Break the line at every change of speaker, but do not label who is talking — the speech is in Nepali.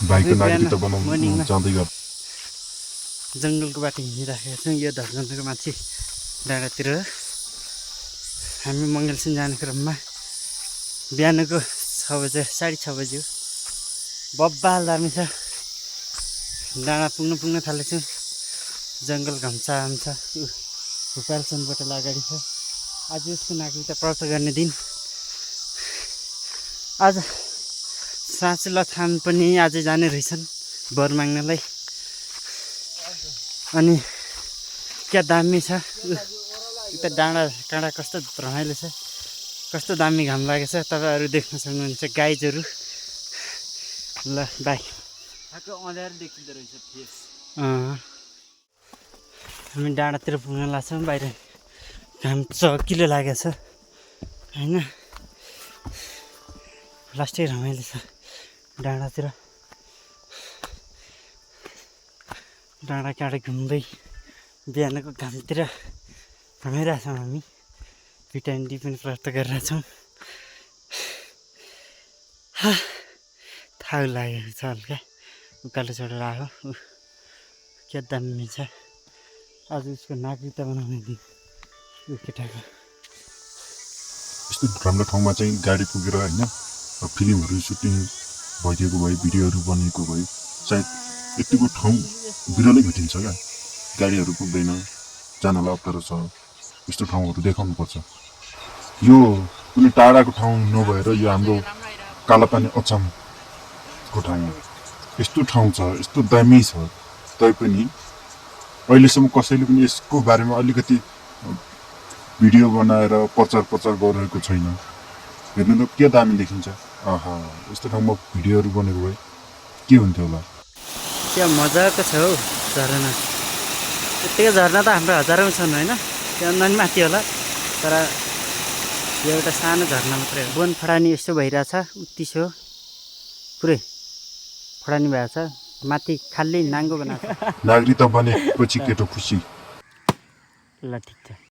बाइकको नागरिकता बनाउनु जाँदै गर्छ।
जङ्गलको बाटो हिँडिराखेका छौँ। यो धर्मको माथि डाँडातिर हामी मङ्गलसिंह जाने क्रममा बिहानको 6 बजे 6:30 बज्यो। बब्बाल दामी छ। डाँडा पुग्न थालेछौँ। जङ्गल घमसाम छ। भुपालचन्द बोटल अगाडि छ। आज उसको नागरिकता प्राप्त गर्ने दिन। आज साँचुला थान पनि आज जाने रहेछन् वर माग्नलाई। अनि क्या दामी छ। उता डाँडा काँडा कस्तो रमाइलो छ। कस्तो दामी घाम लागेको छ। तपाईँहरू देख्न सक्नुहुन्छ गाइजहरू। ल बाई। अँध्यारो देखिँदो रहेछ फेस। हामी डाँडातिर पुग्न लाग्छौँ। बाहिर घाम चकिलो लागेको छ होइन। लास्टै रमाइलो छ डाँडातिर। डाँडा काँडा घुम्दै बिहानको घामतिर रमाइरहेछौँ हामी। भिटामिन डी पनि प्राप्त गरिरहेछौँ। थाउ लागेको छ हल्का। उकालो चढेर आएको। क्या दामी छ। आज उसको नागरिकता बनाउने दिन केटाको।
यस्तो राम्रो ठाउँमा चाहिँ गाडी पुगेर होइन फिल्महरू सुटिङ भइदिएको भए भिडियोहरू बनिएको भए सायद यतिको ठाउँ बिरलै भेटिन्छ क्या। गाडीहरू पुग्दैन, जानलाई अप्ठ्यारो छ। यस्तो ठाउँहरू देखाउनुपर्छ। यो कुनै टाढाको ठाउँ नभएर यो हाम्रो कालापानी अछामको ठाउँ हो। यस्तो ठाउँ छ, यस्तो दामी छ, तैपनि अहिलेसम्म कसैले पनि यसको बारेमा अलिकति भिडियो बनाएर प्रचार गरिरहेको छैन। हेर्नु त के दामी देखिन्छ। आहा, यस्तो ठाउँमा भिडियोहरू बनेको भए के हुन्थ्यो होला।
क्या मजाको छ हौ झरना। यत्तिकै झरना त हाम्रो हजारौँ छन् होइन। त्योभन्दा पनि माथि होला। तर यो एउटा सानो झरना मात्रै हो। वन फडानी यस्तो भइरहेछ। उत्ति छ पुरै फडानी भएको छ। माथि खाली नाङ्गो बनाएको छ।
नागरिकता बनेपछि केटो खुसी।
ल ठिक छ।